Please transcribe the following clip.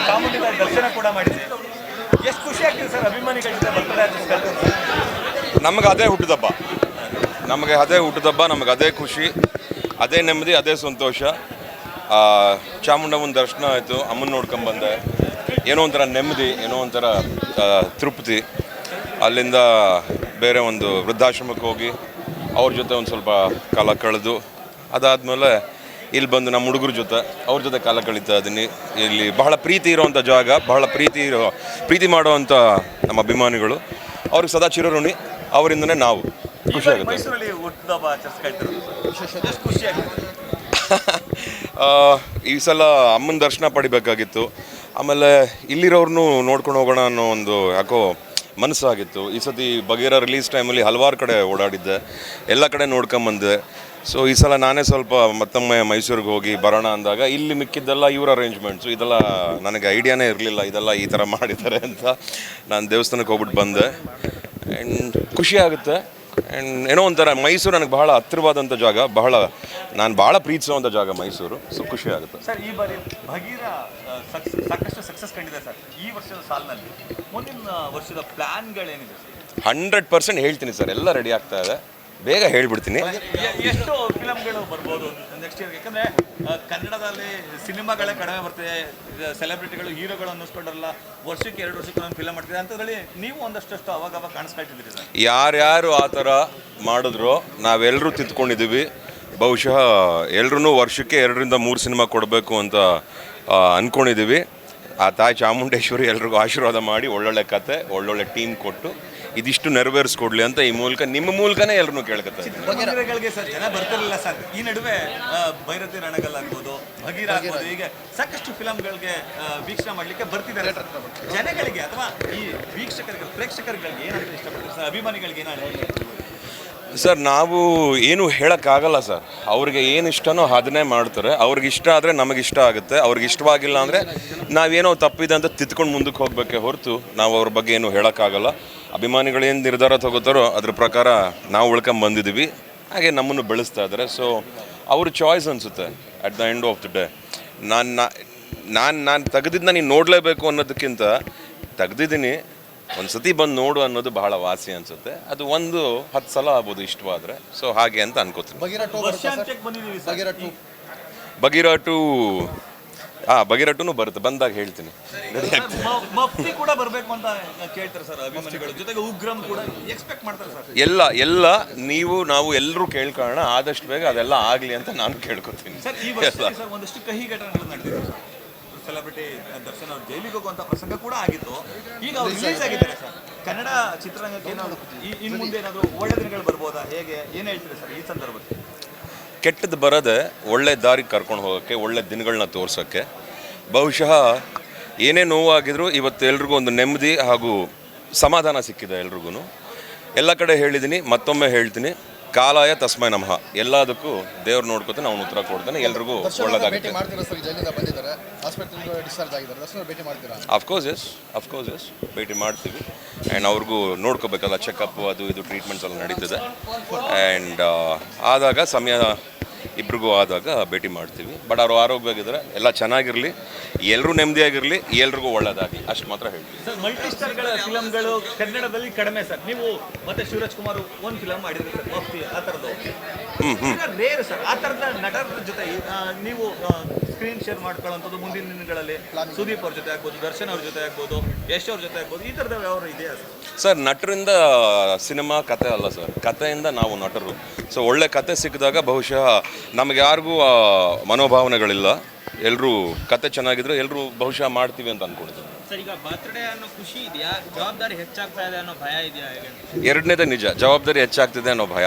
ಚಾಮುಂಡಿ ದರ್ಶನ ಕೂಡ ಮಾಡಿದೆ. ಎಷ್ಟು ಖುಷಿ ಆಗ್ತಿದೆ ಸರ್ ಅಭಿಮಾನಿಗಳ ಜೊತೆ ಬರ್ತ್ಡೇ ಆಚರಿಸ್ತಾರೆ? ನಮಗೆ ಅದೇ ಹುಟ್ಟುದಬ್ಬ, ನಮಗೆ ಅದೇ ಖುಷಿ, ಅದೇ ನೆಮ್ಮದಿ, ಅದೇ ಸಂತೋಷ. ಚಾಮುಂಡಮ್ಮನ ದರ್ಶನ ಆಯಿತು, ಅಮ್ಮನ ನೋಡ್ಕೊಂಬಂದೆ, ಏನೋ ಒಂಥರ ನೆಮ್ಮದಿ, ಏನೋ ಒಂಥರ ತೃಪ್ತಿ. ಅಲ್ಲಿಂದ ಬೇರೆ ಒಂದು ವೃದ್ಧಾಶ್ರಮಕ್ಕೆ ಹೋಗಿ ಅವ್ರ ಜೊತೆ ಒಂದು ಸ್ವಲ್ಪ ಕಾಲ ಕಳೆದು ಅದಾದಮೇಲೆ ಇಲ್ಲಿ ಬಂದು ನಮ್ಮ ಹುಡುಗರ ಜೊತೆ ಅವ್ರ ಜೊತೆ ಕಾಲ ಕಳೀತಾ ಇದ್ದೀನಿ. ಇಲ್ಲಿ ಬಹಳ ಪ್ರೀತಿ ಇರೋವಂಥ ಜಾಗ, ಬಹಳ ಪ್ರೀತಿ ಮಾಡುವಂಥ ನಮ್ಮ ಅಭಿಮಾನಿಗಳು, ಅವ್ರಿಗೆ ಸದಾ ಚಿರಋಣಿ. ಅವರಿಂದನೇ ನಾವು. ಖುಷಿಯಾಗುತ್ತೆ. ಈ ಸಲ ಅಮ್ಮನ ದರ್ಶನ ಪಡಿಬೇಕಾಗಿತ್ತು. ಆಮೇಲೆ ಇಲ್ಲಿರೋರ್ನು ನೋಡ್ಕೊಂಡು ಹೋಗೋಣ ಅನ್ನೋ ಒಂದು ಯಾಕೋ ಮನಸ್ಸಾಗಿತ್ತು. ಈ ಸತಿ ಬಗೀರ ರಿಲೀಸ್ ಟೈಮಲ್ಲಿ ಹಲವಾರು ಕಡೆ ಓಡಾಡಿದ್ದೆ, ಎಲ್ಲ ಕಡೆ ನೋಡ್ಕೊಂಬಂದೆ. ಸೊ ಈ ಸಲ ನಾನೇ ಸ್ವಲ್ಪ ಮತ್ತೊಮ್ಮೆ ಮೈಸೂರಿಗೆ ಹೋಗಿ ಬರೋಣ ಅಂದಾಗ ಇಲ್ಲಿ ಮಿಕ್ಕಿದ್ದೆಲ್ಲ ಇವ್ರ ಅರೇಂಜ್ಮೆಂಟ್ಸು, ಇದೆಲ್ಲ ನನಗೆ ಐಡಿಯಾನೇ ಇರಲಿಲ್ಲ, ಇದೆಲ್ಲ ಈ ಥರ ಮಾಡಿದ್ದಾರೆ ಅಂತ. ನಾನು ದೇವಸ್ಥಾನಕ್ಕೆ ಹೋಗ್ಬಿಟ್ಟು ಬಂದೆ. ಆ್ಯಂಡ್ ಖುಷಿ ಆಗುತ್ತೆ. ಆ್ಯಂಡ್ ಏನೋ ಒಂಥರ ಮೈಸೂರು ನನಗೆ ಬಹಳ ಹತ್ತಿರವಾದಂಥ ಜಾಗ, ನಾನು ಭಾಳ ಪ್ರೀತಿಸುವಂಥ ಜಾಗ ಮೈಸೂರು. ಸೊ ಖುಷಿ ಆಗುತ್ತೆ. ಸರ್, ಈ ಬಾರಿ ಬಗೀರ ಸಾಕಷ್ಟು ಸಕ್ಸಸ್ ಕಂಡಿದೆ ಸರ್ ಈ ವರ್ಷದ ಸಾಲಿನಲ್ಲಿ. ಮುಂದಿನ ವರ್ಷದ ಪ್ಲಾನ್ಗಳೇನಿದೆ? 100% ಹೇಳ್ತೀನಿ ಸರ್, ಎಲ್ಲ ರೆಡಿ ಆಗ್ತಾ ಇದೆ, ಬೇಗ ಹೇಳ್ಬಿಡ್ತೀನಿ. ಎಷ್ಟು ಫಿಲಮ್ಗಳು ಬರ್ಬೋದು ನೆಕ್ಸ್ಟ್ ಇಯರ್? ಯಾಕಂದರೆ ಕನ್ನಡದಲ್ಲಿ ಸಿನಿಮಾಗಳೇ ಕಡಿಮೆ ಬರ್ತಿದೆ, ಸೆಲೆಬ್ರಿಟಿಗಳು ಹೀರೋಗಳು ಅನ್ನಿಸ್ಕೊಂಡ್ರಲ್ಲ, ವರ್ಷಕ್ಕೆ 2 ವರ್ಷಕ್ಕೆ ಒಂದು ಫಿಲಮ್ ಮಾಡ್ತಿದೆ ಅಂಥದ್ರಲ್ಲಿ ನೀವು ಒಂದಷ್ಟು ಅವಾಗ ಕಾಣಿಸ್ಕೊಳ್ತಿದ್ದೀರಿ ಸರ್. ಯಾರ್ಯಾರು ಆ ಥರ ಮಾಡಿದ್ರು ನಾವೆಲ್ಲರೂ ತಿದ್ಕೊಂಡಿದ್ದೀವಿ. ಬಹುಶಃ ಎಲ್ಲರೂ ವರ್ಷಕ್ಕೆ 2ರಿಂದ 3 ಸಿನಿಮಾ ಕೊಡಬೇಕು ಅಂತ ಅಂದ್ಕೊಂಡಿದ್ದೀವಿ. ಆ ತಾಯಿ ಚಾಮುಂಡೇಶ್ವರಿ ಎಲ್ರಿಗೂ ಆಶೀರ್ವಾದ ಮಾಡಿ ಒಳ್ಳೊಳ್ಳೆ ಕತೆ, ಒಳ್ಳೊಳ್ಳೆ ಟೀಮ್ ಕೊಟ್ಟು ಇದಿಷ್ಟು ನೆರವೇರಿಸ್ಕೊಡ್ಲಿ ಅಂತ ಈ ಮೂಲಕ, ನಿಮ್ಮ ಮೂಲಕನೇ ಎಲ್ಲರೂ ಕೇಳ್ಕೊತಾರೆ. ಚಿತ್ರಮಂದಿರಗಳಿಗೆ ಸರ್ ಜನ ಬರ್ತಿರಲಿಲ್ಲ ಸರ್. ಈ ನಡುವೆ ಭೈರತಿ ರಣಗಲ್ ಆಗ್ಬೋದು, ಭಗೀರ ಆಗ್ಬೋದು, ಹೀಗೆ ಸಾಕಷ್ಟು ಫಿಲಮ್ಗಳಿಗೆ ವೀಕ್ಷಣೆ ಮಾಡಲಿಕ್ಕೆ ಬರ್ತಿದ್ದಾರೆ ಸರ್. ಜನಗಳಿಗೆ ಅಥವಾ ಈ ವೀಕ್ಷಕರಿಗೆ, ಪ್ರೇಕ್ಷಕರುಗಳಿಗೆ ಏನಂತ ಇಷ್ಟಪಡ್ತಾರೆ ಸರ್? ಅಭಿಮಾನಿಗಳಿಗೆ ಏನಾಗುತ್ತೆ ಸರ್? ನಾವು ಏನು ಹೇಳೋಕ್ಕಾಗಲ್ಲ ಸರ್. ಅವ್ರಿಗೆ ಏನು ಇಷ್ಟನೋ ಅದನ್ನೇ ಮಾಡ್ತಾರೆ. ಅವ್ರಿಗೆ ಇಷ್ಟ ಆದರೆ ನಮಗಿಷ್ಟ ಆಗುತ್ತೆ, ಅವ್ರಿಗೆ ಇಷ್ಟವಾಗಿಲ್ಲ ಅಂದರೆ ನಾವೇನೋ ತಪ್ಪಿದೆ ಅಂತ ತಿದ್ಕೊಂಡು ಮುಂದಕ್ಕೆ ಹೋಗಬೇಕೆ ಹೊರತು ನಾವು ಅವ್ರ ಬಗ್ಗೆ ಏನು ಹೇಳೋಕ್ಕಾಗಲ್ಲ. ಅಭಿಮಾನಿಗಳೇನು ನಿರ್ಧಾರ ತಗೋತಾರೋ ಅದ್ರ ಪ್ರಕಾರ ನಾವು ಉಳ್ಕೊಂಬಂದಿದ್ದೀವಿ, ಹಾಗೆ ನಮ್ಮನ್ನು ಬೆಳೆಸ್ತಾ ಇದ್ದಾರೆ. ಸೊ ಅವ್ರ ಚಾಯ್ಸ್ ಅನಿಸುತ್ತೆ at the end of the day. ನಾನು ತೆಗೆದಿದ್ದನ್ನ ನೀನು ನೋಡಲೇಬೇಕು ಅನ್ನೋದಕ್ಕಿಂತ ತೆಗ್ದಿದ್ದೀನಿ, ಒಂದು ಸತಿ ಬಂದು ನೋಡು ಅನ್ನೋದು ಬಹಳ ವಾಸಿ ಅನಿಸುತ್ತೆ. ಅದು 10 ಸಲ ಆಗ್ಬೋದು ಇಷ್ಟವಾದರೆ. ಸೊ ಹಾಗೆ ಅಂತ ಅನ್ಕೋತೀನಿ. ಬಗೀರ 2 ಬರುತ್ತೆ, ಬಂದಾಗ ಹೇಳ್ತೀನಿ. ಮಫ್ತಿ ಕೂಡ ಬರಬೇಕು ಅಂತ ಕೇಳ್ತಾರೆ ಸರ್ ಅಭಿಮಾನಿಗಳು, ಜೊತೆಗೆ ಉಗ್ರಂ ಕೂಡ ಎಕ್ಸ್ಪೆಕ್ಟ್ ಮಾಡ್ತಾರೆ ಸರ್. ಎಲ್ಲ ನಾವು ಎಲ್ಲರೂ ಕೇಳ್ಕೊಳ್ಳೋಣ, ಆದಷ್ಟು ಬೇಗ ಅದೆಲ್ಲ ಆಗಲಿ ಅಂತ ನಾನು ಕೇಳ್ಕೊತೀನಿ. ಸರ್, ಈ ವರ್ಷ ಒಂದಷ್ಟು ಕಹಿ ಘಟನೆಗಳು ನಡೆದಿದೆ. ಸೆಲೆಬ್ರಿಟಿ ದರ್ಶನ್ ಅವ್ರು ಜೈಲಿಗೆ ಹೋಗುವಂಥ ಪ್ರಸಂಗ ಕೂಡ ಆಗಿತ್ತು. ಈಗ ಅವ್ರು ರಿಲೀಸ್ ಆಗಿದ್ದಾರೆ ಸರ್. ಕನ್ನಡ ಚಿತ್ರರಂಗಕ್ಕೆ ಏನಾದ್ರು ಇನ್ನು ಮುಂದೆ ಏನಾದರೂ ಒಳ್ಳೆ ದಿನಗಳು ಬರ್ಬೋದಾ? ಹೇಗೆ ಏನು ಹೇಳ್ತೀರಿ ಸರ್ ಈ ಸಂದರ್ಭದಲ್ಲಿ? ಕೆಟ್ಟದ್ದು ಬರೋದೆ ಒಳ್ಳೆ ದಾರಿಗೆ ಕರ್ಕೊಂಡು ಹೋಗೋಕ್ಕೆ, ಒಳ್ಳೆ ದಿನಗಳನ್ನ ತೋರ್ಸೋಕ್ಕೆ. ಬಹುಶಃ ಏನೇ ನೋವಾಗಿದ್ರು ಇವತ್ತು ಎಲ್ರಿಗೂ ಒಂದು ನೆಮ್ಮದಿ ಹಾಗೂ ಸಮಾಧಾನ ಸಿಕ್ಕಿದೆ ಎಲ್ರಿಗೂ. ಎಲ್ಲ ಕಡೆ ಹೇಳಿದ್ದೀನಿ, ಮತ್ತೊಮ್ಮೆ ಹೇಳ್ತೀನಿ, ಕಾಲಾಯ ತಸ್ಮೈ ನಮಃ. ಎಲ್ಲದಕ್ಕೂ ದೇವ್ರು ನೋಡ್ಕೊತಾನೆ, ಅವ್ನು ಉತ್ತರ ಕೊಡ್ತಾನೆ, ಎಲ್ರಿಗೂ ಒಳ್ಳೆದಾಗುತ್ತೆ. ಅಫ್ಕೋರ್ಸ್ ಎಸ್ ಭೇಟಿ ಮಾಡ್ತೀವಿ. ಆ್ಯಂಡ್ ಅವ್ರಿಗೂ ನೋಡ್ಕೋಬೇಕಲ್ಲ, ಚೆಕಪ್ ಅದು ಇದು ಟ್ರೀಟ್ಮೆಂಟ್ಸ್ ಎಲ್ಲ ನಡೀತದೆ. ಆ್ಯಂಡ್ ಆದಾಗ ಸಮಯ ಇಬ್ರಿಗೂ ಆದಾಗ ಭೇಟಿ ಮಾಡ್ತೀವಿ. ಬಟ್ ಅವರು ಆರೋಗ್ಯವಾಗಿದ್ದಾರೆ, ಎಲ್ಲ ಚೆನ್ನಾಗಿರಲಿ, ಎಲ್ಲರೂ ನೆಮ್ಮದಿಯಾಗಿರಲಿ, ಎಲ್ರಿಗೂ ಒಳ್ಳೆಯದಾಗಲಿ, ಅಷ್ಟು ಮಾತ್ರ ಹೇಳ್ತೀವಿ. ಸರ್, ಮಲ್ಟಿ ಸ್ಟಾರ್ಗಳ ಫಿಲಮ್ಗಳು ಕನ್ನಡದಲ್ಲಿ ಕಡಿಮೆ ಸರ್. ನೀವು ಮತ್ತೆ ಶಿವರಾಜ್ ಕುಮಾರ್ ಒಂದು ಫಿಲಮ್ ಮಾಡಿದ್ರಿ ಸರ್, ಮಫ್ತಿ, ಆ ಥರದ್ದು ರೇರ್ ಸರ್. ಆ ಥರದ ನಟರ ಜೊತೆ ನೀವು ಸ್ಕ್ರೀನ್ ಶೇರ್ ಮಾಡ್ಕೊಳ್ಳೋಂಥದ್ದು ಮುಂದಿನ ದಿನಗಳಲ್ಲಿ ಸುದೀಪ್ ಅವ್ರ ಜೊತೆ ಆಗ್ಬೋದು, ದರ್ಶನ್ ಅವ್ರ ಜೊತೆ ಆಗ್ಬೋದು, ಯಶ್ ಅವ್ರ ಜೊತೆ ಆಗ್ಬೋದು, ಈ ಥರದ ವ್ಯವಹಾರ ಇದೆಯಾ ಸರ್? ನಟರಿಂದ ಸಿನಿಮಾ ಕತೆ ಅಲ್ಲ ಸರ್, ಕಥೆಯಿಂದ ನಾವು ನಟರು. ಸೊ ಒಳ್ಳೆ ಕತೆ ಸಿಕ್ಕಿದಾಗ ಬಹುಶಃ ನಮಗೆ ಯಾರಿಗೂ ಮನೋಭಾವನೆಗಳಿಲ್ಲ. ಎಲ್ಲರೂ ಕತೆ ಚೆನ್ನಾಗಿದ್ರೆ ಎಲ್ಲರೂ ಬಹುಶಃ ಮಾಡ್ತೀವಿ ಅಂತ ಅಂದ್ಕೊಂಡಿದ್ದೀನಿ ಸರ್. ಈಗ ಬರ್ತ್ಡೇ ಅನ್ನೋ ಖುಷಿ ಇದೆಯಾ, ಜವಾಬ್ದಾರಿ ಹೆಚ್ಚಾಗ್ತಾ ಇದೆ ಅನ್ನೋ ಭಯ ಇದೆಯಾ? ಎರಡನೇದೇ ನಿಜ, ಜವಾಬ್ದಾರಿ ಹೆಚ್ಚಾಗ್ತಿದೆ ಅನ್ನೋ ಭಯ.